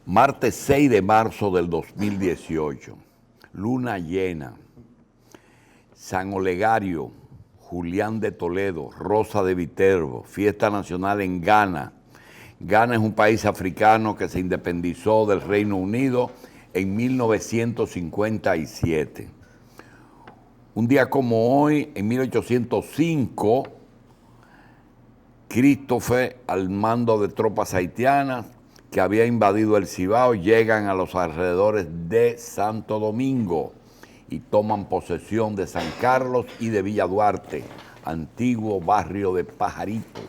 Martes 6 de marzo del 2018, luna llena, San Olegario, Julián de Toledo, Rosa de Viterbo, fiesta nacional en Ghana. Ghana es un país africano que se independizó del Reino Unido en 1957. Un día como hoy, en 1805, Christopher, al mando de tropas haitianas que había invadido el Cibao, llegan a los alrededores de Santo Domingo y toman posesión de San Carlos y de Villa Duarte, antiguo barrio de Pajarito,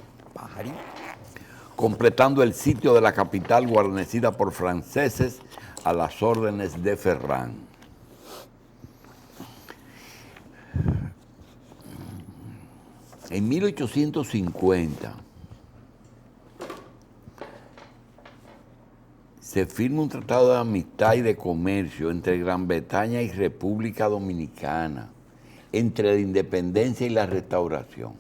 completando el sitio de la capital guarnecida por franceses a las órdenes de Ferrán. En 1850 se firma un tratado de amistad y de comercio entre Gran Bretaña y República Dominicana, entre la independencia y la restauración.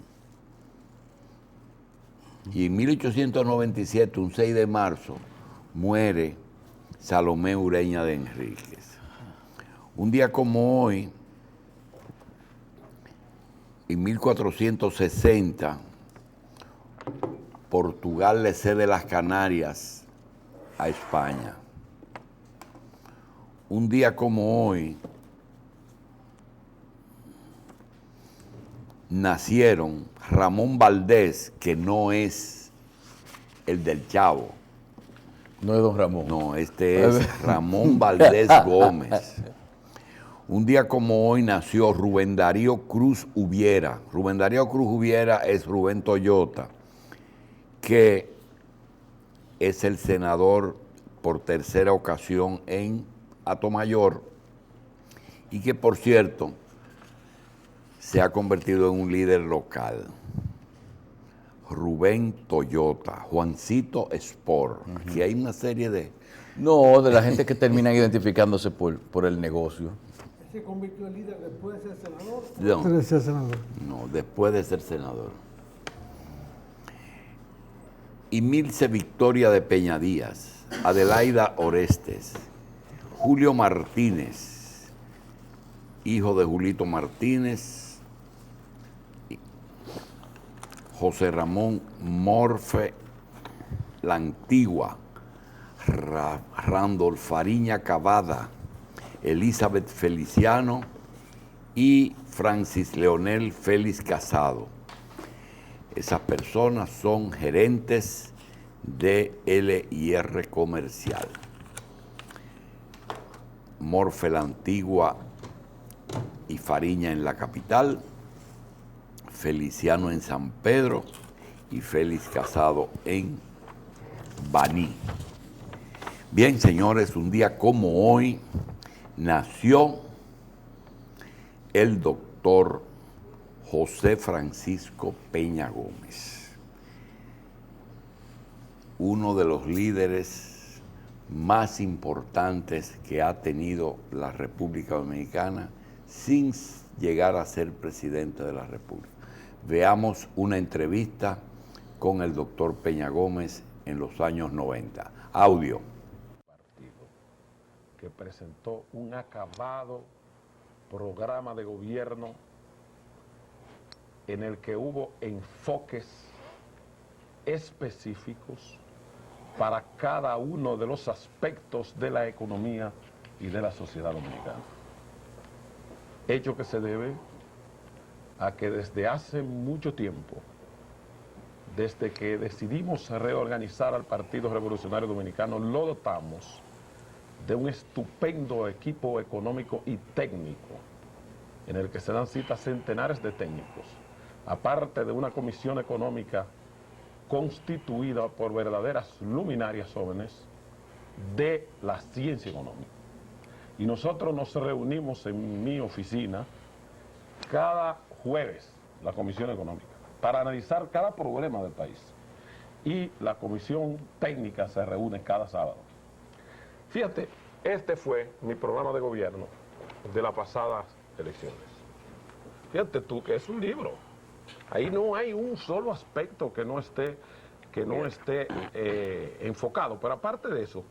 Y en 1897, un 6 de marzo, muere Salomé Ureña de Enríquez. Un día como hoy, en 1460, Portugal le cede las Canarias a España. Un día como hoy, nacieron Ramón Valdés, que no es el del Chavo. No es don Ramón. No, este es Ramón Valdés Gómez. Un día como hoy nació Rubén Darío Cruz Hubiera. Rubén Darío Cruz Hubiera es Rubén Toyota, que es el senador por tercera ocasión en Atomayor y que, por cierto, se ha convertido en un líder local. Rubén Toyota, Juancito Sport. Aquí hay una serie de... No, de la gente que termina identificándose por el negocio. ¿Se convirtió en líder después de ser senador? No, Antes de ser senador. no, después de ser senador. Y Milce Victoria de Peña Díaz, Adelaida Orestes, Julio Martínez, hijo de Julito Martínez, José Ramón Morfe, La Antigua, Randolph Fariña Cavada, Elizabeth Feliciano y Francis Leonel Félix Casado. Esas personas son gerentes de L&R Comercial. Morfe La Antigua y Fariña en la capital, Feliciano en San Pedro y Félix Casado en Baní. Bien, señores, un día como hoy nació el doctor José Francisco Peña Gómez, uno de los líderes más importantes que ha tenido la República Dominicana sin llegar a ser presidente de la República. Veamos una entrevista con el doctor Peña Gómez en los años 90. Audio. Que presentó un acabado programa de gobierno en el que hubo enfoques específicos para cada uno de los aspectos de la economía y de la sociedad dominicana. Hecho que se debe a que desde hace mucho tiempo, desde que decidimos reorganizar al Partido Revolucionario Dominicano, lo dotamos de un estupendo equipo económico y técnico en el que se dan cita centenares de técnicos, aparte de una comisión económica constituida por verdaderas luminarias jóvenes de la ciencia económica. Y nosotros nos reunimos en mi oficina cada jueves, la comisión económica, para analizar cada problema del país. Y la comisión técnica se reúne cada sábado. Fíjate, este fue mi programa de gobierno de las pasadas elecciones. Fíjate tú que es un libro. Ahí no hay un solo aspecto que no esté enfocado. Pero aparte de eso,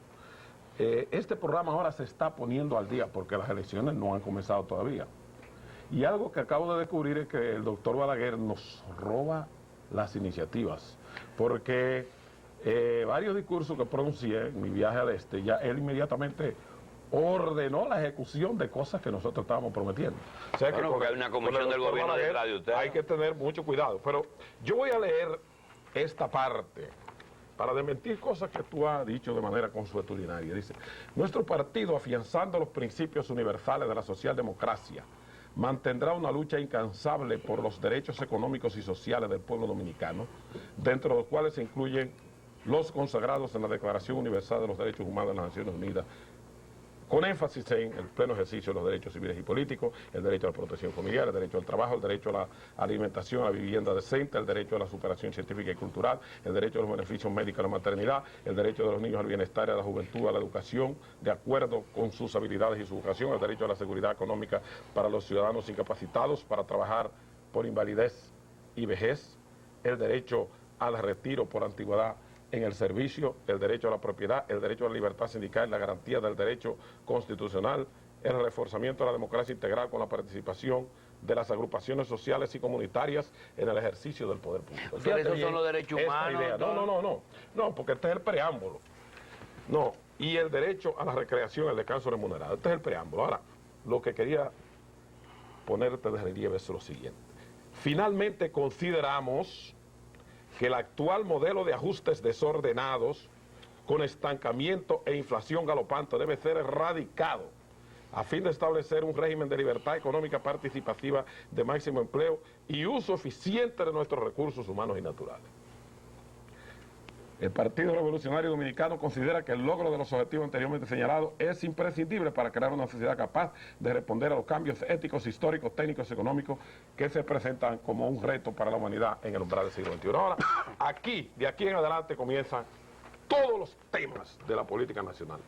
Este programa ahora se está poniendo al día porque las elecciones no han comenzado todavía. Y algo que acabo de descubrir es que el doctor Balaguer nos roba las iniciativas, porque varios discursos que pronuncié en mi viaje al este, ya él inmediatamente ordenó la ejecución de cosas que nosotros estábamos prometiendo. O sea, Bueno, porque hay una comisión del gobierno Balaguer detrás de usted. hay que tener mucho cuidado. Pero yo voy a leer esta parte para desmentir cosas que tú has dicho de manera consuetudinaria. Dice, nuestro partido, afianzando los principios universales de la socialdemocracia, mantendrá una lucha incansable por los derechos económicos y sociales del pueblo dominicano, dentro de los cuales se incluyen los consagrados en la Declaración Universal de los Derechos Humanos de las Naciones Unidas, con énfasis en el pleno ejercicio de los derechos civiles y políticos, el derecho a la protección familiar, el derecho al trabajo, el derecho a la alimentación, a la vivienda decente, el derecho a la superación científica y cultural, el derecho a los beneficios médicos a la maternidad, el derecho de los niños al bienestar y a la juventud, a la educación, de acuerdo con sus habilidades y su vocación, el derecho a la seguridad económica para los ciudadanos incapacitados para trabajar por invalidez y vejez, el derecho al retiro por antigüedad en el servicio, el derecho a la propiedad, el derecho a la libertad sindical, la garantía del derecho constitucional, el reforzamiento de la democracia integral con la participación de las agrupaciones sociales y comunitarias en el ejercicio del poder público. Pero esos son los derechos humanos. No, porque este es el preámbulo. No, y el derecho a la recreación, el descanso remunerado. Este es el preámbulo. Ahora, lo que quería ponerte de relieve es lo siguiente. Finalmente consideramos que el actual modelo de ajustes desordenados, con estancamiento e inflación galopante, debe ser erradicado a fin de establecer un régimen de libertad económica participativa de máximo empleo y uso eficiente de nuestros recursos humanos y naturales. El Partido Revolucionario Dominicano considera que el logro de los objetivos anteriormente señalados es imprescindible para crear una sociedad capaz de responder a los cambios éticos, históricos, técnicos y económicos que se presentan como un reto para la humanidad en el umbral del siglo XXI. Ahora, de aquí en adelante comienzan todos los temas de la política nacional.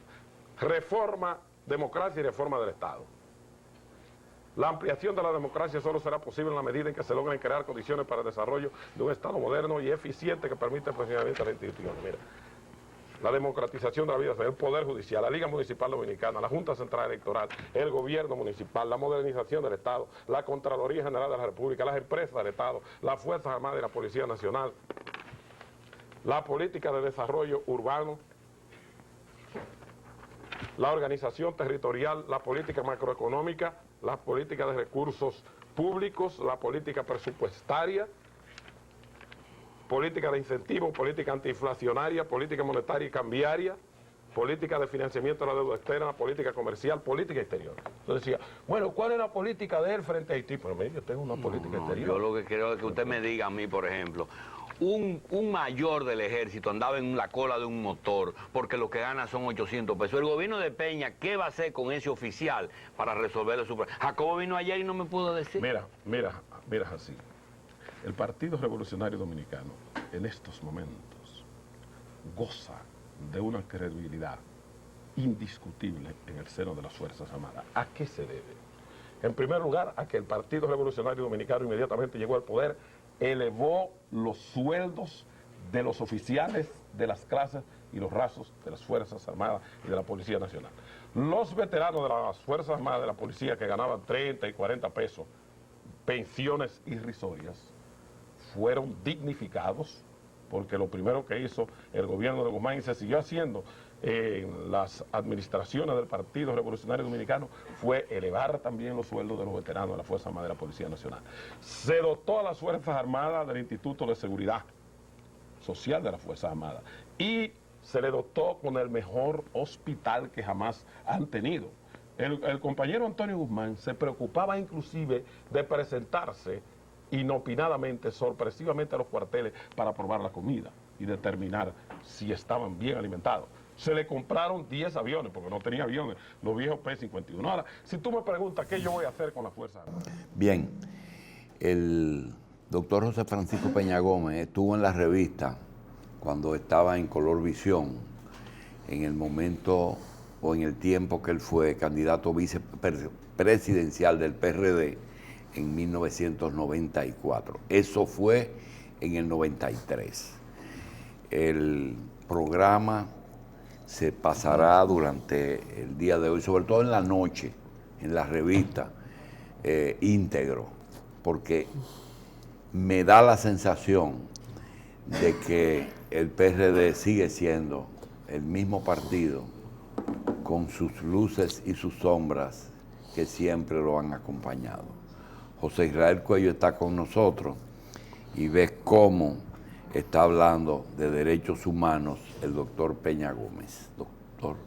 Reforma, democracia y reforma del Estado. La ampliación de la democracia solo será posible en la medida en que se logren crear condiciones para el desarrollo de un Estado moderno y eficiente que permita el funcionamiento de las instituciones. Mira, la democratización de la vida, el Poder Judicial, la Liga Municipal Dominicana, la Junta Central Electoral, el Gobierno Municipal, la modernización del Estado, la Contraloría General de la República, las empresas del Estado, las Fuerzas Armadas y la Policía Nacional, la política de desarrollo urbano, la organización territorial, la política macroeconómica, las políticas de recursos públicos, la política presupuestaria, política de incentivos, política antiinflacionaria, política monetaria y cambiaria, política de financiamiento de la deuda externa, política comercial, política exterior. Entonces decía, bueno, ¿cuál es la política de él frente a Haití? Pero mire, yo tengo una política exterior. Yo lo que quiero es que usted me diga a mí, por ejemplo, un mayor del ejército andaba en la cola de un motor porque lo que gana son 800 pesos. El gobierno de Peña, ¿qué va a hacer con ese oficial para resolver su problema? Jacobo vino ayer y no me pudo decir. Mira así. El Partido Revolucionario Dominicano en estos momentos goza de una credibilidad indiscutible en el seno de las Fuerzas Armadas. ¿A qué se debe? En primer lugar, a que el Partido Revolucionario Dominicano inmediatamente llegó al poder, elevó los sueldos de los oficiales de las clases y los rasos de las Fuerzas Armadas y de la Policía Nacional. Los veteranos de las Fuerzas Armadas y de la Policía que ganaban 30 y 40 pesos, pensiones irrisorias, fueron dignificados, porque lo primero que hizo el gobierno de Guzmán y se siguió haciendo en las administraciones del Partido Revolucionario Dominicano fue elevar también los sueldos de los veteranos de la Fuerza Armada y de la Policía Nacional. Se dotó a las Fuerzas Armadas del Instituto de Seguridad Social de las Fuerzas Armadas y se le dotó con el mejor hospital que jamás han tenido. El compañero Antonio Guzmán se preocupaba inclusive de presentarse inopinadamente, sorpresivamente a los cuarteles para probar la comida y determinar si estaban bien alimentados. Se le compraron 10 aviones, porque no tenía aviones, los viejos P-51. Ahora, si tú me preguntas qué yo voy a hacer con la Fuerza Armada. Bien, el doctor José Francisco Peña Gómez estuvo en la revista cuando estaba en Color Visión, en el momento o en el tiempo que él fue candidato vicepresidencial del PRD en 1994. Eso fue en el 93. El programa se pasará durante el día de hoy, sobre todo en la noche, en la revista, íntegro, porque me da la sensación de que el PRD sigue siendo el mismo partido con sus luces y sus sombras que siempre lo han acompañado. José Israel Cuello está con nosotros y ves cómo está hablando de derechos humanos el doctor Peña Gómez. Doctor.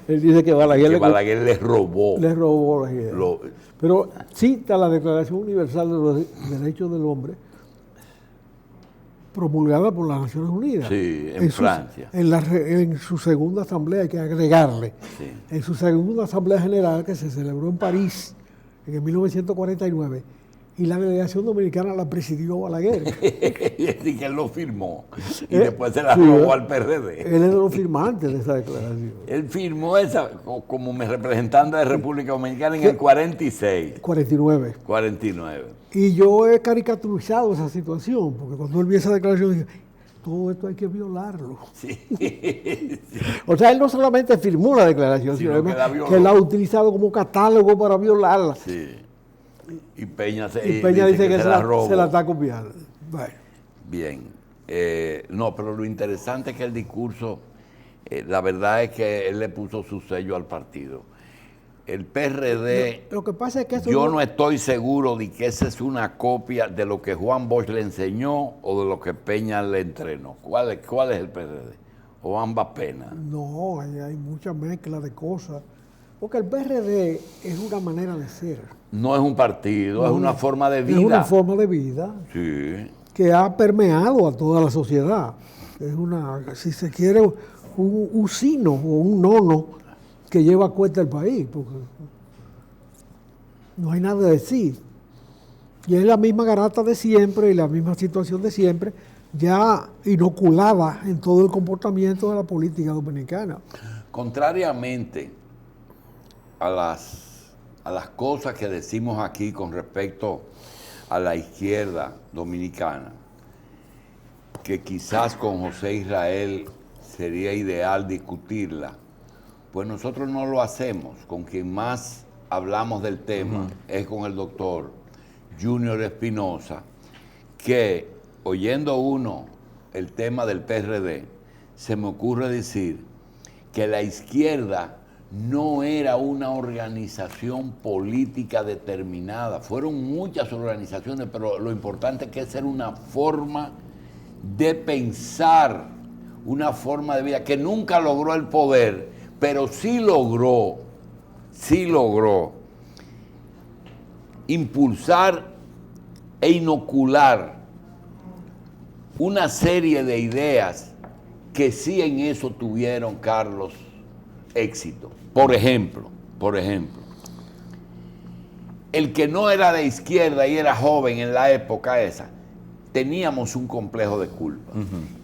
Él dice que Balaguer le robó. Le robó las ideas. Pero cita la Declaración Universal de los Derechos del Hombre, promulgada por las Naciones Unidas. Sí, en Francia. En su segunda asamblea, hay que agregarle, Sí. en su segunda asamblea general que se celebró en París en el 1949, y la delegación dominicana la presidió Balaguer. Y que él lo firmó. Y después se la Sí, robó al PRD. Él era los firmantes de esa declaración. Él firmó esa como representante de República Dominicana en el 46, 49. 49. Y yo he caricaturizado esa situación, porque cuando él vio esa declaración dije, todo esto hay que violarlo. Sí. O sea, él no solamente firmó la declaración, Sino sino que la violó. que la ha utilizado como catálogo para violarla. Sí. Y Peña, Y Peña dice que se la robó. se la está copiando. Bueno, Bien. No, pero lo interesante es que el discurso, la verdad es que él le puso su sello al partido. El PRD, lo que pasa es que eso yo no estoy seguro de que esa es una copia de lo que Juan Bosch le enseñó o de lo que Peña le entrenó. ¿Cuál es el PRD? ¿O ambas penas? No, hay mucha mezcla de cosas. Porque el PRD es una manera de ser. No es un partido, es una forma de vida. Es una forma de vida Sí. que ha permeado a toda la sociedad. Es una, si se quiere, un sino o un nono que lleva a cuenta el país, porque no hay nada de decir. Y es la misma garata de siempre y la misma situación de siempre, ya inoculada en todo el comportamiento de la política dominicana. Contrariamente a las cosas que decimos aquí con respecto a la izquierda dominicana, que quizás con José Israel sería ideal discutirla, pues nosotros no lo hacemos. Con quien más hablamos del tema es con el doctor Junior Espinosa, que oyendo uno el tema del PRD, se me ocurre decir que la izquierda no era una organización política determinada. Fueron muchas organizaciones, pero lo importante es que esa era una forma de pensar, una forma de vida que nunca logró el poder, pero sí logró impulsar e inocular una serie de ideas que sí en eso tuvieron, Carlos, éxito. Por ejemplo, el que no era de izquierda y era joven en la época esa, teníamos un complejo de culpa.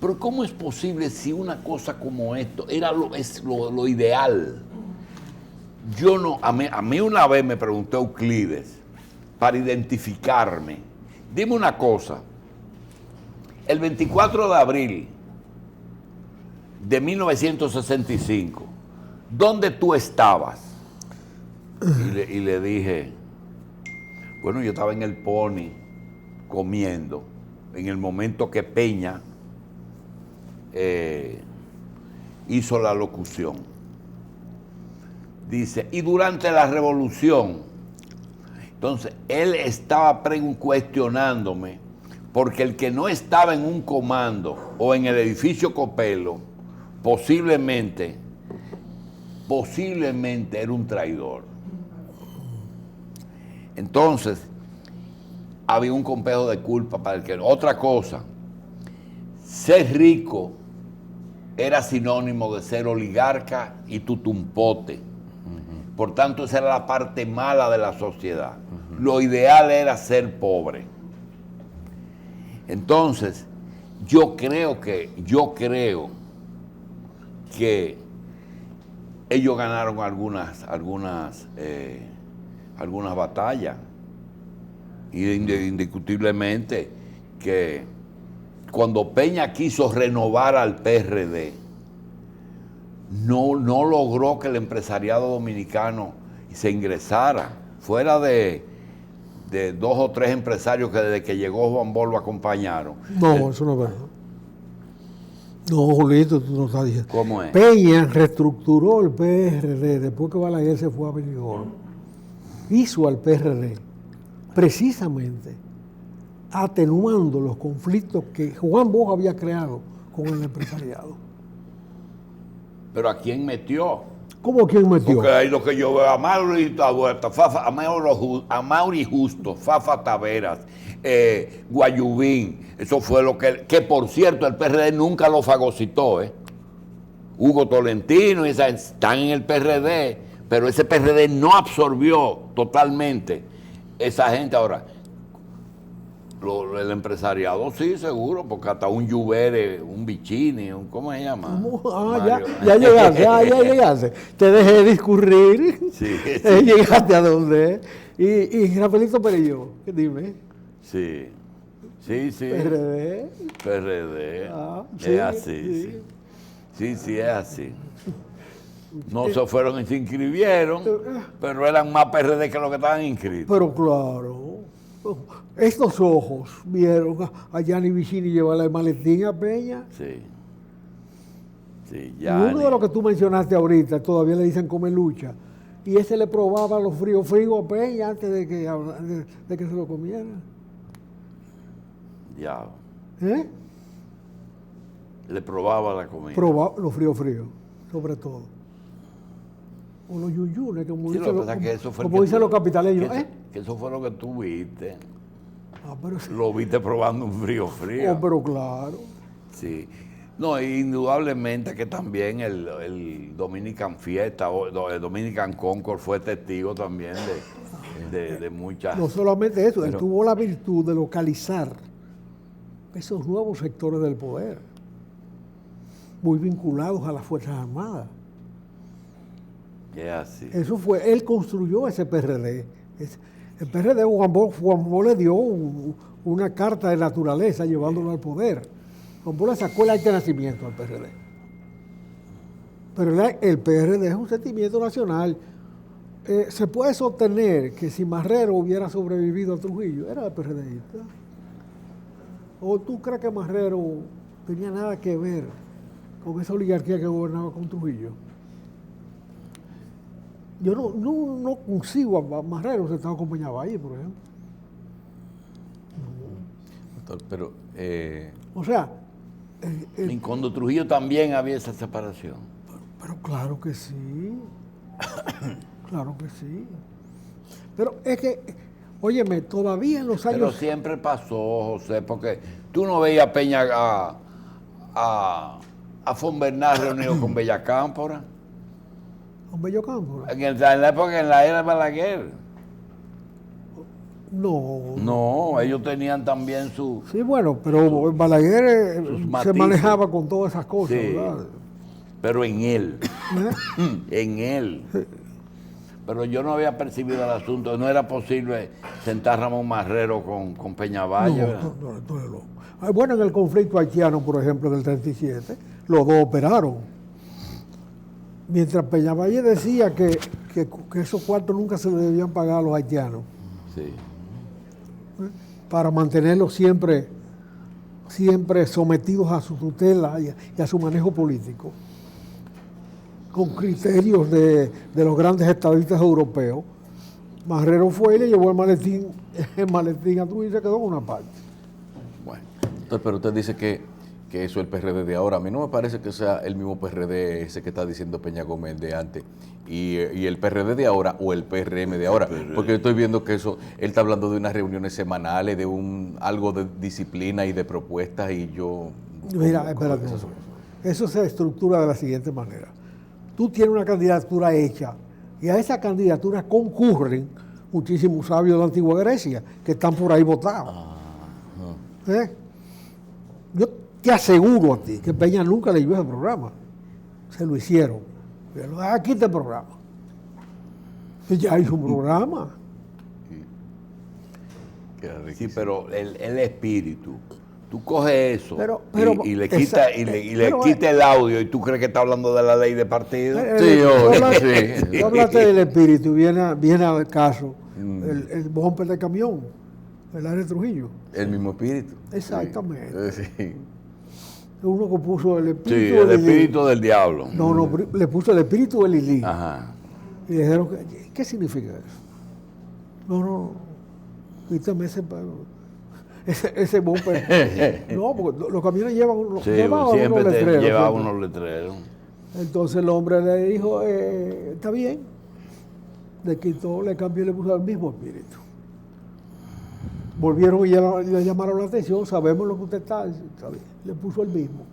Pero ¿cómo es posible si una cosa como esto era lo ideal? A mí una vez me preguntó Euclides, para identificarme, dime una cosa, el 24 de abril de 1965, ¿dónde tú estabas? Y le dije, bueno, yo estaba en el Pony comiendo, en el momento que Peña hizo la locución. Dice, y durante la revolución, entonces él estaba cuestionándome, porque el que no estaba en un comando o en el edificio Copelo, posiblemente era un traidor. Entonces, había un complejo de culpa para el que no. Otra cosa, ser rico era sinónimo de ser oligarca y tutumpote. Por tanto, esa era la parte mala de la sociedad. Lo ideal era ser pobre. Entonces, yo creo que ellos ganaron algunas batallas. Y indiscutiblemente que cuando Peña quiso renovar al PRD, no logró que el empresariado dominicano se ingresara. Fuera de 2 o 3 empresarios que desde que llegó Juan Bosch lo acompañaron. No, eso no es verdad. No, Julito, tú no estás diciendo. ¿Cómo es? Peña reestructuró el PRD después que Balaguer se fue a Benidorm. Hizo al PRD precisamente atenuando los conflictos que Juan Bosch había creado con el empresariado. ¿Pero a quién metió? ¿Cómo quién metió? Porque ahí lo que yo veo a Mauri Tabueta, a Mauri Justo, Fafa Taveras, Guayubín, eso fue lo que por cierto el PRD nunca lo fagocitó, Hugo Tolentino, están en el PRD, pero ese PRD no absorbió totalmente esa gente. Ahora, el empresariado sí, seguro, porque hasta un Lluvere, un Vicini, ¿cómo se llama? Ya llegaste. Te dejé discurrir. Sí. Llegaste a donde. Y Rafaelito Perello, dime. Sí. PRD. Sí, es así. Sí, es así. No se fueron y se inscribieron, pero eran más PRD que los que estaban inscritos. Pero claro, estos ojos vieron a Gianni Vicini llevarle el maletín a Peña. Sí, Y uno de los que tú mencionaste ahorita, todavía le dicen come lucha, y ese le probaba los fríos a Peña antes de que se lo comiera. Ya. Le probaba la comida. Probaba los fríos, sobre todo. O los yuyunes, como dicen los capitaleños. Que eso fue lo que tú viste. Pero sí. Lo viste probando un frío. Pero claro. Sí. No, indudablemente que también el Dominican Fiesta, o el Dominican Concord fue testigo también de muchas... No solamente eso, él tuvo la virtud de localizar esos nuevos sectores del poder, muy vinculados a las Fuerzas Armadas. Así. Eso fue, él construyó ese PRD. El PRD, Juan Bosch le dio una carta de naturaleza llevándolo al poder. Juan Bosch le sacó el acta de nacimiento al PRD. Pero el PRD es un sentimiento nacional. Se puede sostener que si Marrero hubiera sobrevivido a Trujillo, era el PRDista. ¿O tú crees que Marrero tenía nada que ver con esa oligarquía que gobernaba con Trujillo? Yo no consigo a Marrero si estaba acompañado ahí, por ejemplo. Doctor, pero... O sea... Y con Trujillo también había esa separación. Pero claro que sí. Claro que sí. Pero es que, óyeme, todavía en los años... Pero siempre pasó, José, porque tú no veías a Peña a Fonbernal reunido con Bella Cámpora. ¿Con Bello Cámpora? En la época, en la era de Balaguer. No, ellos tenían también su... Sí, bueno, pero Balaguer se manejaba con todas esas cosas, sí, ¿verdad? Pero en él. En él. Pero yo no había percibido el asunto. No era posible sentar a Ramón Marrero con Peñavalle. No. Bueno, en el conflicto haitiano, por ejemplo, en el 37, los dos operaron. Mientras Peñavalle decía que esos cuartos nunca se le debían pagar a los haitianos. Sí. Para mantenerlos siempre sometidos a su tutela y a su manejo político, con criterios de los grandes estadistas europeos. Marrero fue y le llevó el maletín a Trujillo y se quedó con una parte. Bueno, entonces, pero usted dice que eso es el PRD de ahora. A mí no me parece que sea el mismo PRD ese que está diciendo Peña Gómez de antes. Y el PRD de ahora o el PRM de ahora. Porque yo estoy viendo que eso, él está hablando de unas reuniones semanales, de algo de disciplina y de propuestas y yo... Mira, espérate. Eso se estructura de la siguiente manera. Tú tienes una candidatura hecha y a esa candidatura concurren muchísimos sabios de la antigua Grecia que están por ahí votados. Yo te aseguro a ti que Peña nunca leyó ese programa. Se lo hicieron. Aquí está el programa. Ya hizo un programa. Sí, pero el espíritu Tú coges eso Pero- y le quitas pero, el audio y tú crees que está hablando de la ley de partido. Sí, Tú sí. hablaste del espíritu, viene al caso el bumper de camión, el área de Trujillo. El mismo espíritu. Exactamente. Sí. Uno que puso el Sí, espíritu el de Lili. espíritu del diablo. No, le puso el espíritu de Lili. Ajá. Y le dijeron, ¿qué significa eso? No, quítame ese bumper. No, porque los camiones llevan, Sí, llevaban siempre unos letreros. llevaba siempre. unos letreros. Entonces el hombre le dijo, está bien. Le quitó, le cambió y le puso el mismo espíritu. Volvieron y ya le llamaron la atención, sabemos lo que usted está bien. Le puso el mismo.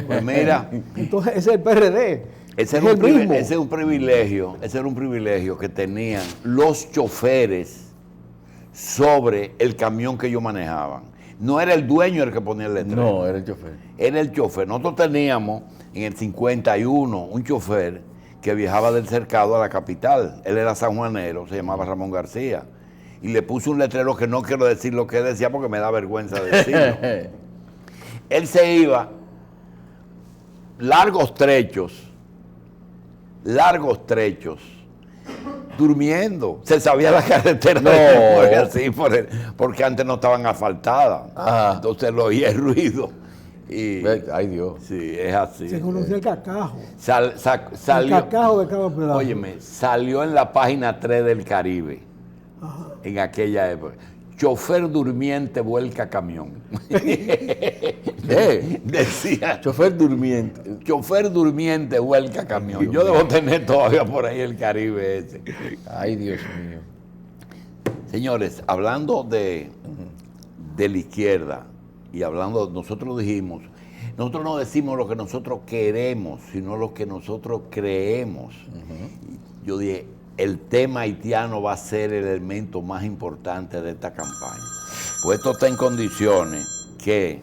Pues mira, Entonces ese es el PRD. ese es era el mismo. ese era un privilegio que tenían los choferes sobre el camión que ellos manejaban. No era el dueño el que ponía el letrero. No, era el chofer. Era el chofer. Nosotros teníamos en el 51 un chofer que viajaba del Cercado a la capital. Él era sanjuanero, se llamaba Ramón García. Y le puse un letrero que no quiero decir lo que decía porque me da vergüenza decirlo. Él se iba largos trechos, durmiendo. Se sabía la carretera No. de memoria, así, porque antes no estaban asfaltadas. Ajá. Entonces lo oía el ruido. Y, Ay, Dios. sí, es así. Se conocía el cacajo. El El cacajo de cada pedazo. óyeme, salió en la página 3 del Caribe, en aquella época. Chofer durmiente vuelca camión. Decía, Chofer durmiente. chofer durmiente vuelca camión. Yo debo tener todavía por ahí el Caribe ese. Ay, Dios mío. Señores, hablando de la izquierda y hablando, nosotros dijimos, nosotros no decimos lo que nosotros queremos, sino lo que nosotros creemos. Yo dije, el tema haitiano va a ser el elemento más importante de esta campaña. Pues esto está en condiciones que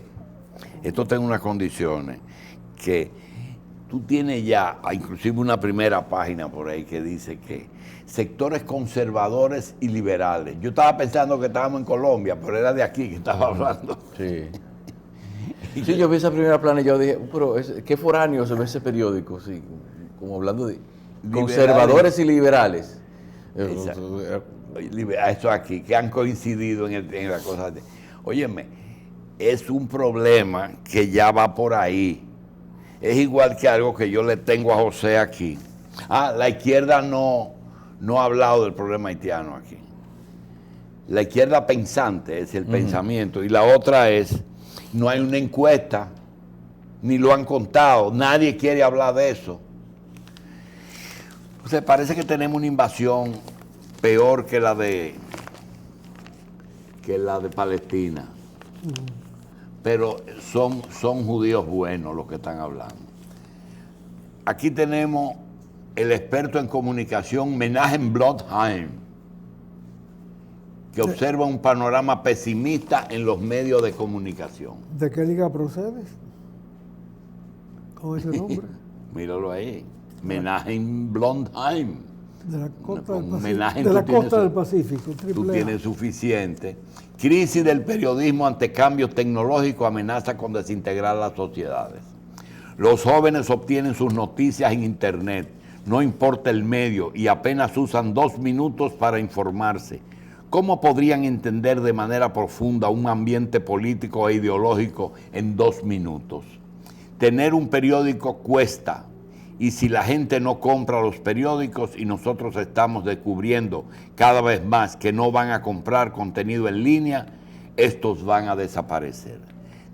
tú tienes ya, inclusive una primera página por ahí que dice que sectores conservadores y liberales. Yo estaba pensando que estábamos en Colombia, pero era de aquí que estaba hablando. Sí. Sí, yo vi esa primera plana y yo dije, pero qué foráneo se ve ese periódico, sí, como hablando de conservadores y liberales. Esto aquí, que han coincidido en la cosa. Óyeme, es un problema que ya va por ahí. Es igual que algo que yo le tengo a José aquí. La izquierda no ha hablado del problema haitiano aquí. La izquierda pensante es el pensamiento y la otra es, no hay una encuesta, ni lo han contado, nadie quiere hablar de eso. O sea, parece que tenemos una invasión peor que la de Palestina. Pero son judíos buenos los que están hablando. Aquí tenemos el experto en comunicación Menahem Blondheim, que observa un panorama pesimista en los medios de comunicación. ¿De qué liga procedes? Con ese nombre. Míralo ahí, Menahem Blondheim. De la costa del Un Pacífico. homenaje De la tú tienes costa del Pacífico, Tú triple A. tienes suficiente. Crisis del periodismo ante cambios tecnológicos amenaza con desintegrar las sociedades. Los jóvenes obtienen sus noticias en Internet, no importa el medio, y apenas usan 2 minutos para informarse. ¿Cómo podrían entender de manera profunda un ambiente político e ideológico en 2 minutos? Tener un periódico cuesta, y si la gente no compra los periódicos y nosotros estamos descubriendo cada vez más que no van a comprar contenido en línea, estos van a desaparecer.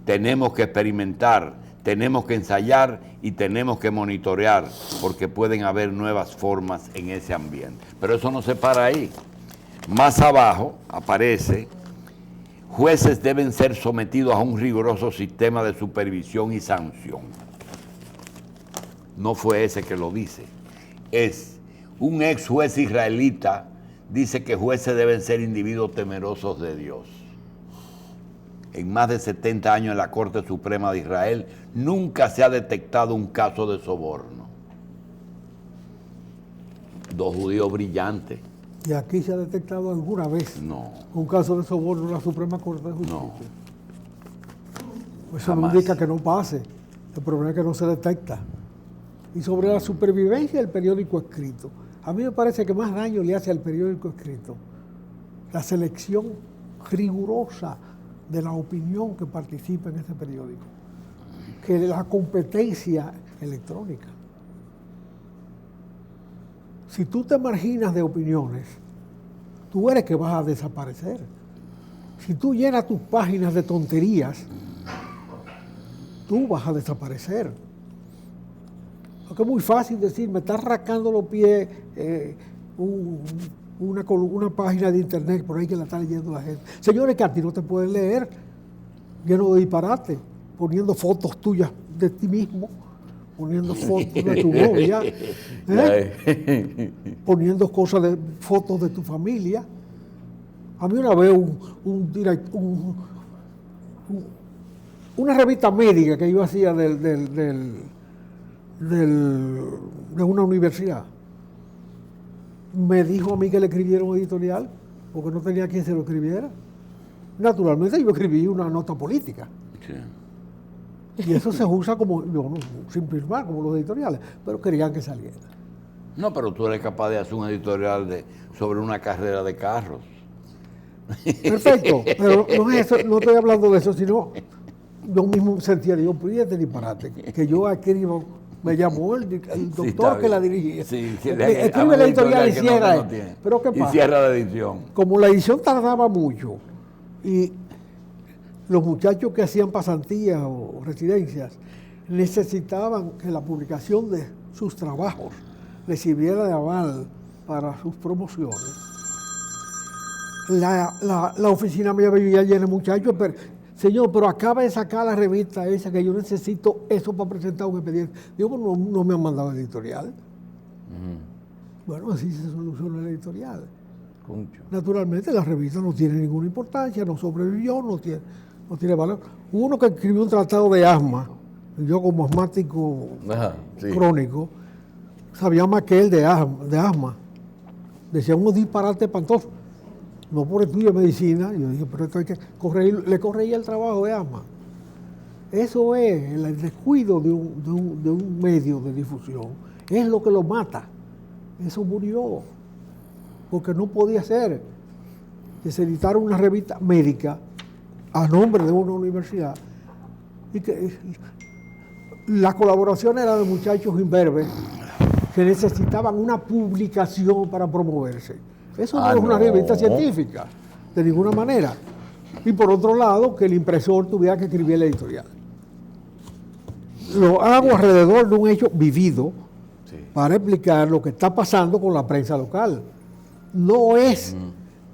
Tenemos que experimentar, tenemos que ensayar y tenemos que monitorear porque pueden haber nuevas formas en ese ambiente. Pero eso no se para ahí. Más abajo aparece, jueces deben ser sometidos a un riguroso sistema de supervisión y sanción. No fue ese que lo dice. Es un ex juez israelita dice que jueces deben ser individuos temerosos de Dios. En más de 70 años en la Corte Suprema de Israel nunca se ha detectado un caso de soborno. 2 judíos brillantes. Y aquí se ha detectado alguna vez No. un caso de soborno en la Suprema Corte de Justicia. No. Eso no Jamás. indica que no pase. El problema es que no se detecta. Y sobre la supervivencia del periódico escrito, a mí me parece que más daño le hace al periódico escrito la selección rigurosa de la opinión que participa en ese periódico que la competencia electrónica. Si tú te marginas de opiniones, tú eres que vas a desaparecer. Si tú llenas tus páginas de tonterías, tú vas a desaparecer. Porque es muy fácil decir, me estás rascando los pies una página de internet por ahí que la está leyendo la gente. Señores, que a ti no te pueden leer, lleno de disparate, poniendo fotos tuyas de ti mismo, poniendo fotos de tu novia, poniendo fotos de tu familia. A mí una vez una revista médica que yo hacía de una universidad, me dijo a mí que le escribiera un editorial porque no tenía quien se lo escribiera. Naturalmente yo escribí una nota política. Sí. Y eso se usa como, sin firmar, como los editoriales, pero querían que saliera. No, pero tú eres capaz de hacer un editorial sobre una carrera de carros. Perfecto, pero no es eso, no estoy hablando de eso, sino yo mismo sentía, digo, pues este disparate, que yo escribo, me llamó el doctor Sí, que la dirigía. Sí, escribe la editorial y cierra. Pero ¿qué pasa? Y cierra la edición. Como la edición tardaba mucho y los muchachos que hacían pasantías o residencias necesitaban que la publicación de sus trabajos les sirviera de aval para sus promociones. La oficina mía vivía llena de muchachos, pero, señor, pero acaba de sacar la revista esa que yo necesito eso para presentar un expediente. Digo, pues no me han mandado editorial. Bueno, así se soluciona el editorial. Concho. Naturalmente la revista no tiene ninguna importancia, no sobrevivió, no tiene valor. Uno que escribió un tratado de asma, yo como asmático crónico, sabía más que él de asma. Decía unos disparates espantosos. No por estudio de medicina, yo dije, pero esto hay que le corregía el trabajo de asma. Eso es el descuido de un medio de difusión, es lo que lo mata. Eso murió, porque no podía ser que se editara una revista médica a nombre de una universidad y que la colaboración era de muchachos imberbes que necesitaban una publicación para promoverse. Eso no es una revista científica, de ninguna manera. Y por otro lado, que el impresor tuviera que escribir el editorial. Lo hago alrededor de un hecho vivido para explicar lo que está pasando con la prensa local. No es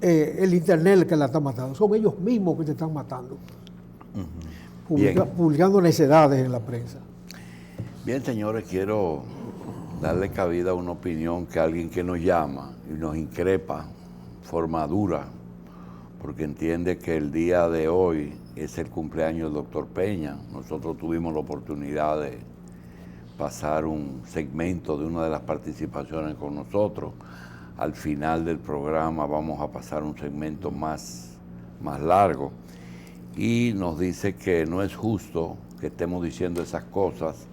el internet el que la está matando, son ellos mismos que se están matando. Publicando necedades en la prensa. Bien, señores, quiero darle cabida a una opinión que alguien que nos llama y nos increpa, forma dura, porque entiende que el día de hoy es el cumpleaños del doctor Peña. Nosotros tuvimos la oportunidad de pasar un segmento de una de las participaciones con nosotros. Al final del programa vamos a pasar un segmento más largo. Y nos dice que no es justo que estemos diciendo esas cosas,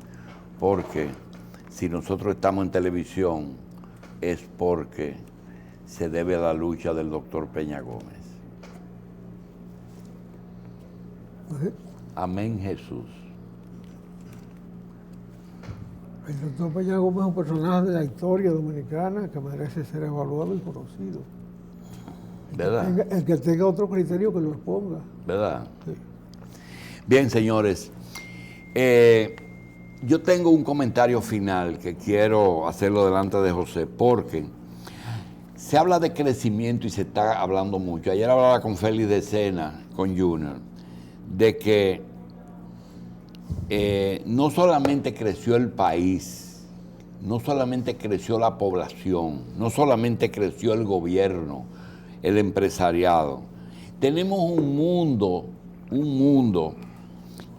porque si nosotros estamos en televisión es porque se debe a la lucha del doctor Peña Gómez. Amén, Jesús. El doctor Peña Gómez es un personaje de la historia dominicana que merece ser evaluado y conocido. ¿Verdad? El que tenga otro criterio que lo exponga. ¿Verdad? Sí. Bien, señores. Yo tengo un comentario final que quiero hacerlo delante de José, porque se habla de crecimiento y se está hablando mucho. Ayer hablaba con Félix de Sena, con Junior, de que no solamente creció el país, no solamente creció la población, no solamente creció el gobierno, el empresariado. Tenemos un mundo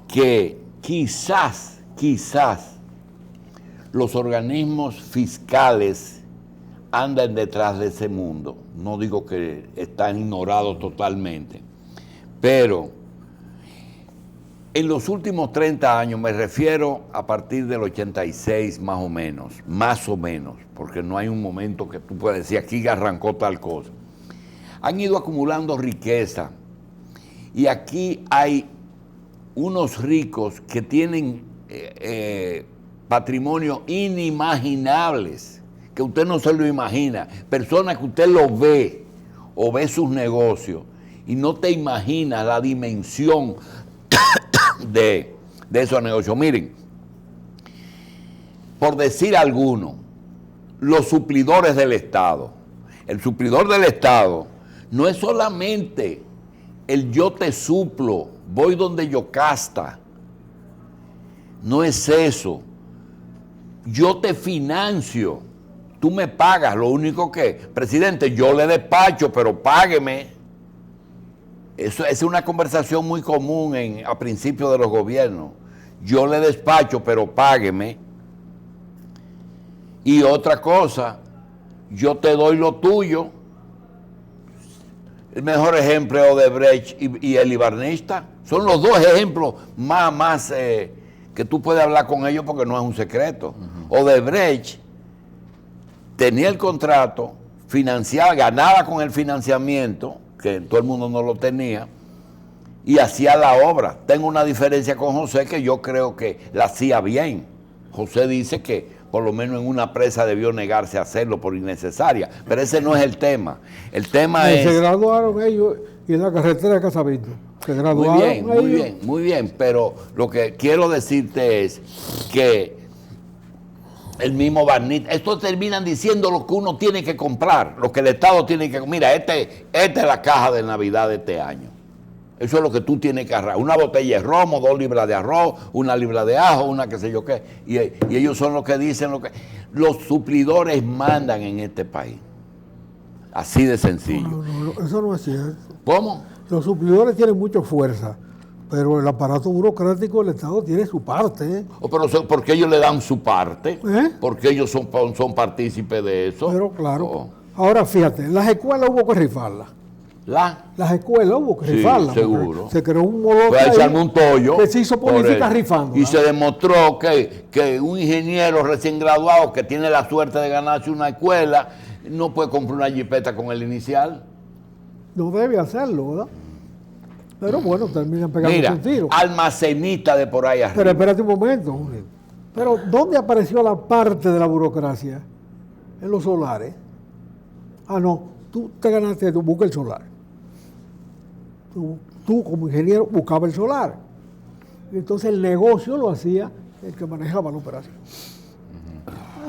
que quizás los organismos fiscales andan detrás de ese mundo. No digo que están ignorados totalmente, pero En los últimos 30 años, me refiero a partir del 86 más o menos, porque no hay un momento que tú puedas decir aquí arrancó tal cosa. Han ido acumulando riqueza y aquí hay unos ricos que tienen patrimonios inimaginables, que usted no se lo imagina, personas que usted lo ve o ve sus negocios y no te imaginas la dimensión de esos negocios. Miren, por decir alguno, los suplidores del Estado. El suplidor del Estado no es solamente el yo te suplo, voy donde yo casta. No es eso. Yo te financio, tú me pagas, lo único que, presidente, yo le despacho, pero págueme. Eso es una conversación muy común a principios de los gobiernos. Yo le despacho, pero págueme. Y otra cosa, yo te doy lo tuyo. El mejor ejemplo es Odebrecht y el Ibarnista. Son los dos ejemplos más que tú puedes hablar con ellos porque no es un secreto. Odebrecht tenía el contrato, financiaba, ganaba con el financiamiento, que todo el mundo no lo tenía, y hacía la obra. Tengo una diferencia con José que yo creo que la hacía bien. José dice que por lo menos en una presa debió negarse a hacerlo por innecesaria, pero ese no es el tema. El tema es... Se graduaron ellos y en la carretera de Casabito. Se graduaron muy bien, pero lo que quiero decirte es que el mismo Barnett, esto terminan diciendo lo que uno tiene que comprar, lo que el Estado tiene que... Mira, esta es la caja de Navidad de este año. Eso es lo que tú tienes que agarrar. Una botella de romo, 2 libras de arroz, 1 libra de ajo, una qué sé yo qué. Y ellos son los que dicen lo que... Los suplidores mandan en este país. Así de sencillo. No, eso no es cierto. ¿Cómo? Los suplidores tienen mucha fuerza, pero el aparato burocrático del Estado tiene su parte. Pero porque ellos le dan su parte, ¿Eh? porque ellos son partícipes de eso. Pero claro. Ahora fíjate, las escuelas hubo que rifarlas. Las escuelas hubo que rifarlas. Seguro. Se creó un modo Fue a echarme un tollo. que se hizo política rifando. Y se demostró que un ingeniero recién graduado que tiene la suerte de ganarse una escuela no puede comprar una jipeta con el inicial. No debe hacerlo, ¿verdad? Pero bueno, terminan pegando un tiro. Almacenista de por ahí arriba. Pero espérate un momento, Jorge. Pero ¿dónde apareció la parte de la burocracia? En los solares. Ah, no, tú te ganaste, tú busca el solar. Tú como ingeniero buscaba el solar. Y entonces el negocio lo hacía el que manejaba la operación.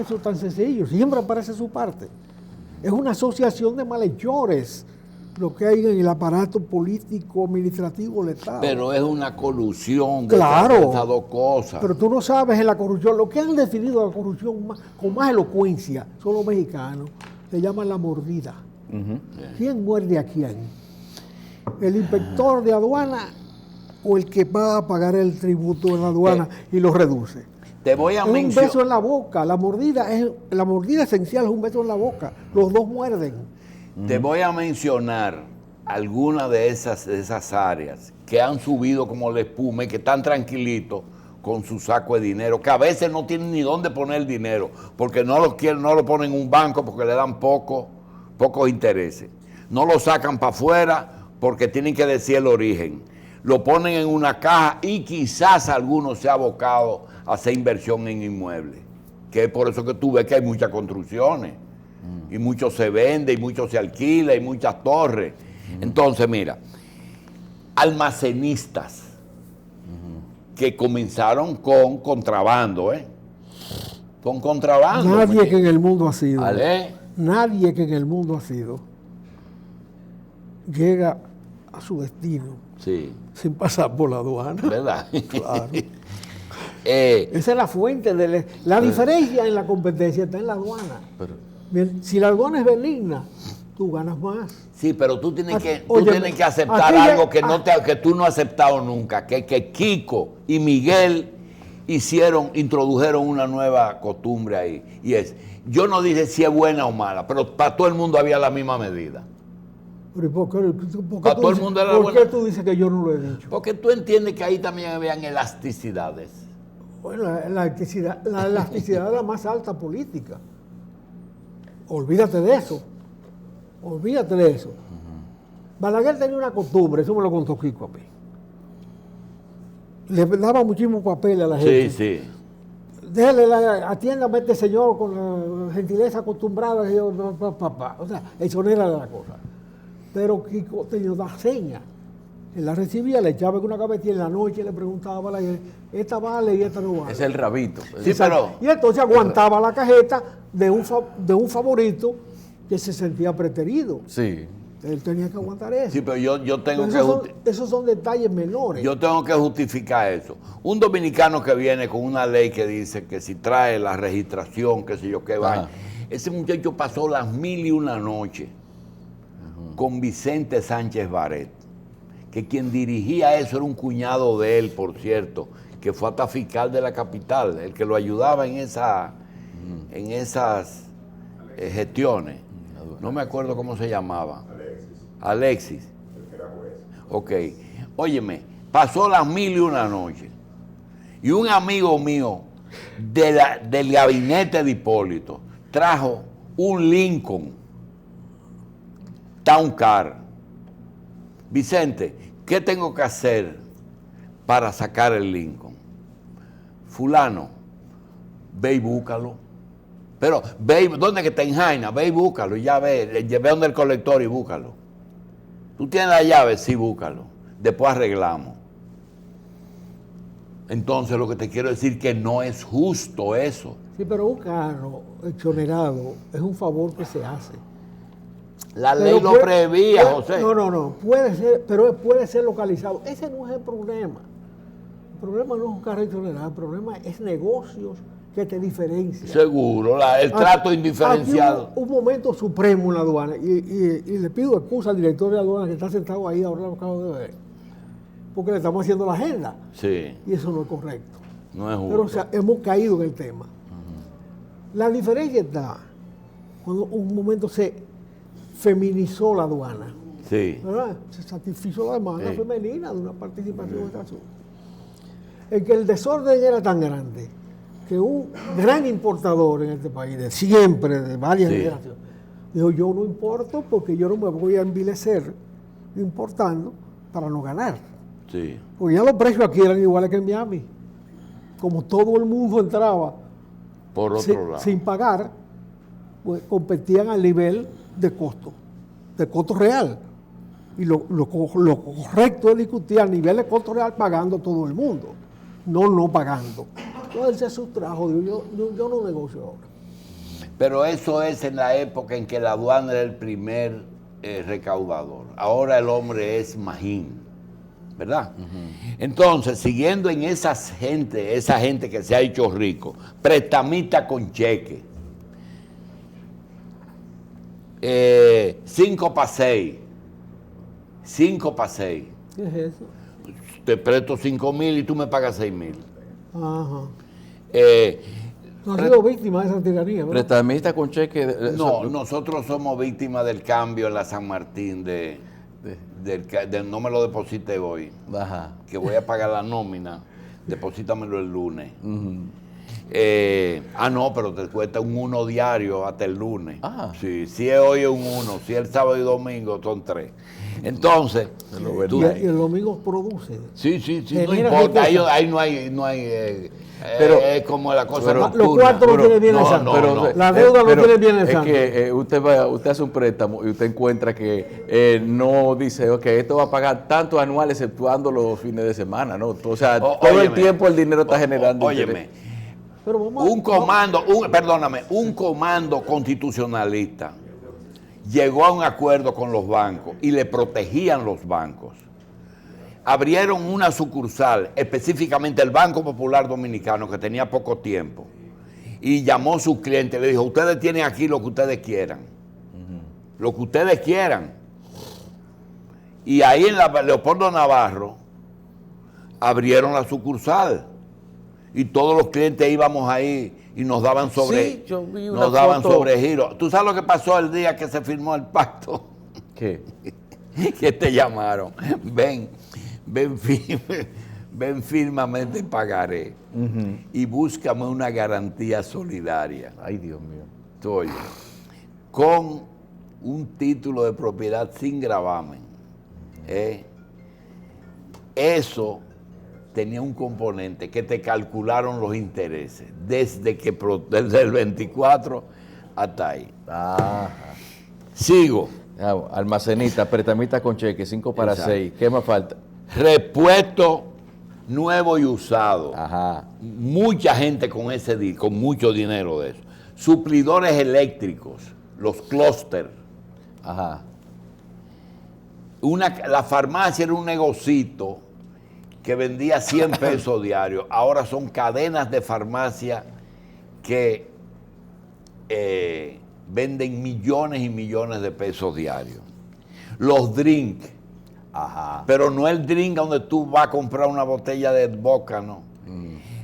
Eso es tan sencillo, siempre aparece su parte. Es una asociación de malhechores lo que hay en el aparato político, administrativo del Estado. Pero es una colusión de claro, estas dos cosas. Pero tú no sabes en la corrupción, lo que han definido la corrupción con más elocuencia son los mexicanos, se llama la mordida. ¿Quién muerde a quién? ¿El inspector de aduana o el que va a pagar el tributo en la aduana y lo reduce? Te voy a mencionar. Un beso en la boca, la mordida esencial es un beso en la boca, los dos muerden. Te voy a mencionar algunas de esas áreas que han subido como la espuma y que están tranquilitos con su saco de dinero, que a veces no tienen ni dónde poner el dinero, porque no lo ponen en un banco porque le dan pocos intereses. No lo sacan para afuera porque tienen que decir el origen. Lo ponen en una caja y quizás algunos se ha abocado a hacer inversión en inmuebles, que es por eso que tú ves que hay muchas construcciones. Y mucho se vende, y mucho se alquila, y muchas torres. Entonces, mira, almacenistas que comenzaron con contrabando, Con contrabando. Nadie que en el mundo ha sido. ¿Vale? Nadie que en el mundo ha sido llega a su destino sin pasar por la aduana. ¿Verdad? Claro. Esa es la fuente de la diferencia en la competencia está en la aduana. Bien, si la aduana es benigna, tú ganas más. Sí, pero tú tienes que aceptar algo que tú no has aceptado nunca, que Kiko y Miguel introdujeron una nueva costumbre ahí. Y es, yo no dije si es buena o mala, pero para todo el mundo había la misma medida. Pero ¿y por qué, Para todo el mundo era ¿por buena. qué tú dices que yo no lo he dicho? Porque tú entiendes que ahí también habían elasticidades. Bueno, la elasticidad es la más alta política. Olvídate de eso. Olvídate de eso. Balaguer tenía una costumbre, eso me lo contó Kiko a mí. Le daba muchísimo papel a la gente. Sí, sí. Déjale, atiéndame a este señor con la gentileza acostumbrada. Y yo, o sea, eso no era la cosa. Pero Kiko tenía una seña. Él la recibía, le echaba en una gavetilla, en la noche le preguntaba a Balaguer, esta vale y esta no vale. Es el rabito. Sí, pero Y entonces aguantaba la cajeta de un favorito que se sentía preterido. Sí. Él tenía que aguantar eso. sí, pero yo tengo Pero que esos son detalles menores. yo tengo que justificar eso. Un dominicano que viene con una ley que dice que si trae la registración, que sé yo qué va. Ajá. Ese muchacho pasó las 1001 noches con Vicente Sánchez Baret, que quien dirigía eso era un cuñado de él, por cierto, que fue hasta fiscal de la capital, el que lo ayudaba en esas gestiones. No me acuerdo cómo se llamaba. Alexis. Ok. Óyeme, pasó las 1001 noches. Y un amigo mío del gabinete de Hipólito trajo un Lincoln Town Car. Vicente, ¿qué tengo que hacer para sacar el Lincoln? Fulano, ve y búscalo. Pero ve, ¿dónde que está en Jaina? Ve y búscalo, ya ve donde el colector y búscalo. Tú tienes la llave, sí, búscalo. Después arreglamos. Entonces lo que te quiero decir es que no es justo eso. Sí, pero un carro exonerado es un favor que se hace. La Pero ley lo prevía, José. No, puede ser, pero puede ser localizado. Ese no es el problema. El problema no es un carro exonerado, el problema es negocios que te diferencian. Seguro, el trato Aquí indiferenciado. hubo un momento supremo en la aduana y le pido excusa al director de aduana que está sentado ahí, ahora lo acabo de ver, porque le estamos haciendo la agenda Sí, y eso no es correcto. no es justo. Pero o sea, hemos caído en el tema. La diferencia está cuando un momento se feminizó la aduana, Sí, ¿verdad? Se satisfizo la demanda Sí. femenina de una participación en este asunto. En que el desorden era tan grande que un gran importador en este país, de siempre, de varias Sí. generaciones, dijo, yo no importo porque yo no me voy a envilecer importando para no ganar. sí. Porque ya los precios aquí eran iguales que en Miami. Como todo el mundo entraba Por sin, otro lado. sin pagar, pues competían al nivel de costo real. Y lo correcto es discutir al nivel de costo real pagando todo el mundo, no pagando. Entonces él se sustrajo, dijo, yo no negocio ahora. Pero eso es en la época en que la aduana era el primer recaudador. Ahora el hombre es magín, ¿verdad? Entonces, siguiendo en esa gente que se ha hecho rico, prestamista con cheque, 5 para 6, 5 para 6, ¿Qué es eso? te presto 5,000 y tú me pagas 6,000. Ajá. Eh, No ha sido víctima de esa tiranía, ¿verdad? Prestamista con cheque. no, nosotros somos víctimas del cambio en la San Martín no me lo deposite hoy, Ajá. que voy a pagar la nómina, deposítamelo el lunes. Ujú. No, pero te cuesta un 1 diario hasta el lunes. Ah. Sí, si es hoy es un 1, si es el sábado y domingo son 3. Entonces, tú- Y el domingo produce. sí, no Genera importa, riqueza. ahí no hay Pero- es como la cosa pero- nocturna. Los cuartos no tienen bien esa. no. La deuda no tiene bien el Es santo. que usted hace un préstamo y usted encuentra que no dice, ok, esto va a pagar tanto anual exceptuando los fines de semana, ¿no? O sea, todo el Óyeme, tiempo el dinero está generando Óyeme, interés. Pero vamos un comando constitucionalista llegó a un acuerdo con los bancos y le protegían los bancos. Abrieron una sucursal, específicamente el Banco Popular Dominicano, que tenía poco tiempo, y llamó a sus clientes y le dijo, ustedes tienen aquí lo que ustedes quieran, lo que ustedes quieran. Y ahí en la Leopoldo Navarro abrieron la sucursal y todos los clientes íbamos ahí y nos daban Sí, yo vi una nos daban foto. sobregiro. ¿Tú sabes lo que pasó el día que se firmó el pacto? ¿Qué? que te llamaron. Ven fírmamente y pagaré. Y búscame una garantía solidaria. Ay, Dios mío. Oye, con un título de propiedad sin gravamen. Eso tenía un componente que te calcularon los intereses desde el 24 hasta ahí. Ajá. Sigo. Almacenita, pretamita con cheque, 5 para Exacto. 6. ¿Qué más falta? Repuesto nuevo y usado. Ajá. Mucha gente con mucho dinero de eso. Suplidores eléctricos, los clústeres. Ajá. La farmacia era un negocito que vendía 100 pesos diarios. Ahora son cadenas de farmacia que venden millones y millones de pesos diarios. Los drinks. Ajá. Pero no el drink donde tú vas a comprar una botella de vodka, no.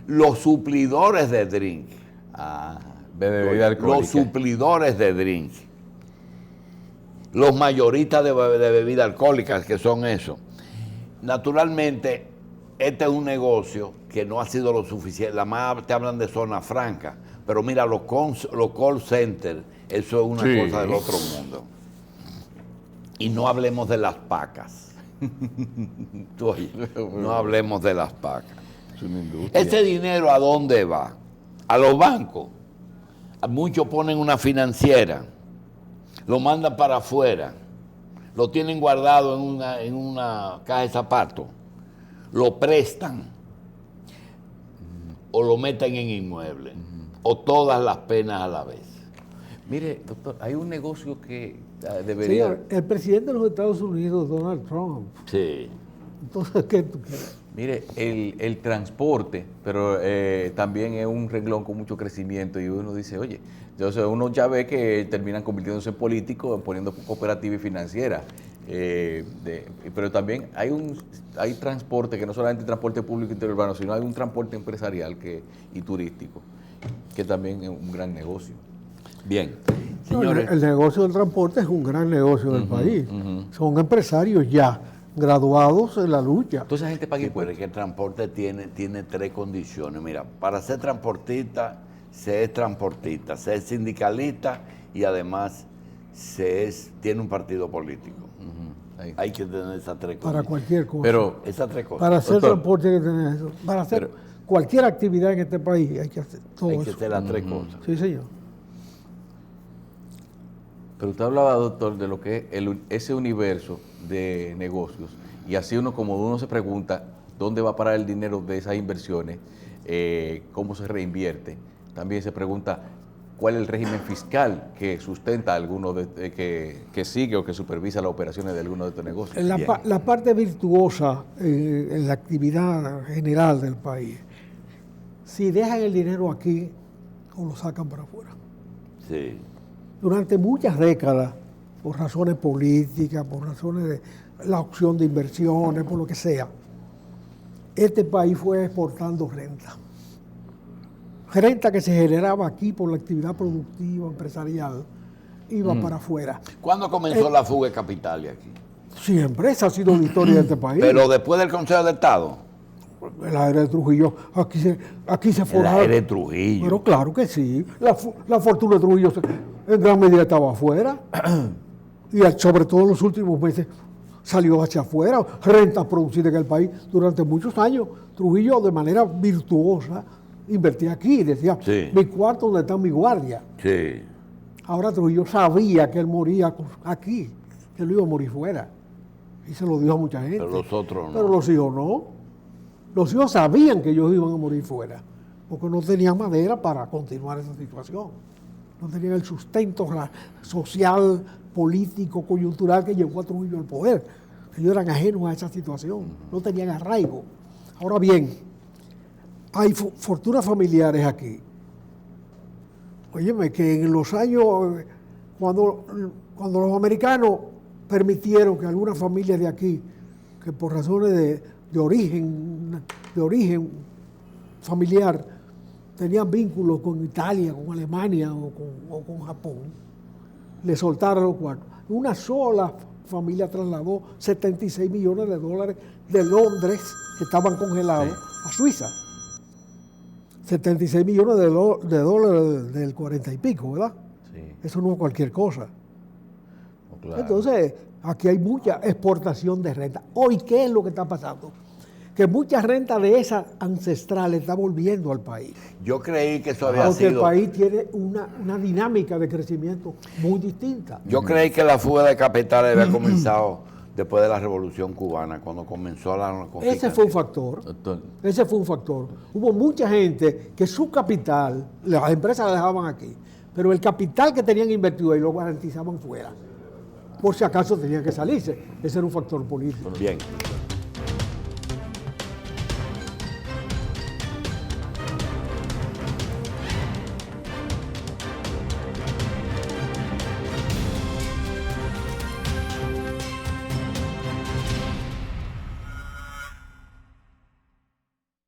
Los suplidores de drink. Ajá. De bebida alcohólica. Los suplidores de drink. Los mayoristas de bebida alcohólicas, que son eso. Naturalmente, este es un negocio que no ha sido lo suficiente. La más te hablan de zona franca, pero mira, los call centers, eso es una cosa del otro mundo. Y no hablemos de las pacas. No hablemos de las pacas. Es una industria. Ese dinero, ¿a dónde va? A los bancos. Muchos ponen una financiera, lo mandan para afuera, lo tienen guardado en una caja de zapatos, lo prestan o lo meten en inmuebles, o todas las penas a la vez. Mire, doctor, hay un negocio que debería... Señor, el presidente de los Estados Unidos, Donald Trump. Sí. Entonces, ¿qué tú quieres? Mire, el transporte, pero también es un renglón con mucho crecimiento y uno dice, oye, entonces uno ya ve que terminan convirtiéndose en políticos, poniendo cooperativa y financiera. Pero también hay transporte, que no solamente transporte público interurbano, sino hay un transporte empresarial y turístico, que también es un gran negocio. Bien. No, Señores, el negocio del transporte es un gran negocio del país. Son empresarios ya graduados en la lucha. Entonces la gente paga sí, pero impuestos. es que el transporte tiene tres condiciones. Mira, para ser transportista, se es sindicalista y además tiene un partido político. Ahí. Hay que tener esas tres cosas. Para cualquier cosa. Pero Esas tres cosas. para hacer doctor, transporte hay que tener eso. Para hacer cualquier actividad en este país hay que hacer todo Hay que eso. hacer las tres cosas. Sí, señor. Pero usted hablaba, doctor, de lo que es ese universo de negocios, y así como uno se pregunta dónde va a parar el dinero de esas inversiones, cómo se reinvierte, también se pregunta cuál es el régimen fiscal que sustenta alguno que sigue o que supervisa las operaciones de alguno de estos negocios. La parte virtuosa en la actividad general del país, si dejan el dinero aquí o lo sacan para afuera. Sí. Durante muchas décadas, por razones políticas, por razones de la opción de inversiones, por lo que sea, este país fue exportando renta. Renta que se generaba aquí por la actividad productiva, empresarial, iba para afuera. ¿Cuándo comenzó la fuga de capitales aquí? Siempre, esa ha sido la historia de este país. Pero después del Consejo de Estado. En la era de Trujillo, aquí se En forjaron. la era de Trujillo. Pero claro que sí. La fortuna de Trujillo en gran medida estaba afuera. Y sobre todo en los últimos meses salió hacia afuera. Rentas producidas en el país durante muchos años. Trujillo, de manera virtuosa, invertía aquí. Decía, Sí. mi cuarto donde está mi guardia. Sí. Ahora Trujillo sabía que él moría aquí, que él iba a morir fuera. Y se lo dijo a mucha gente. Pero los otros no. Pero los hijos no. Los hijos sabían que ellos iban a morir fuera, porque no tenían madera para continuar esa situación. No tenían el sustento social, político, coyuntural que llevó a Trujillo al poder. Ellos eran ajenos a esa situación, no tenían arraigo. Ahora bien, hay fortunas familiares aquí. Óyeme, que en los años, cuando los americanos permitieron que algunas familias de aquí, que por razones de origen familiar, tenían vínculos con Italia, con Alemania o con Japón, le soltaron los cuartos. Una sola familia trasladó 76 millones de dólares de Londres, que estaban congelados, a Suiza. 76 millones de dólares del 40 y pico, ¿verdad? Sí. Eso no es cualquier cosa. No, claro. Entonces, aquí hay mucha exportación de renta. Hoy, ¿qué es lo que está pasando? Que mucha renta de esa ancestral está volviendo al país. Yo creí que eso había Porque el sido... país tiene una dinámica de crecimiento muy distinta. Yo creí que la fuga de capitales había comenzado después de la Revolución Cubana, cuando comenzó la narcotraficación. Ese fue un factor. Doctor, Ese fue un factor. Hubo mucha gente que su capital, las empresas la dejaban aquí, pero el capital que tenían invertido ahí lo garantizaban fuera. Por si acaso tenían que salirse. Ese era un factor político. Bien.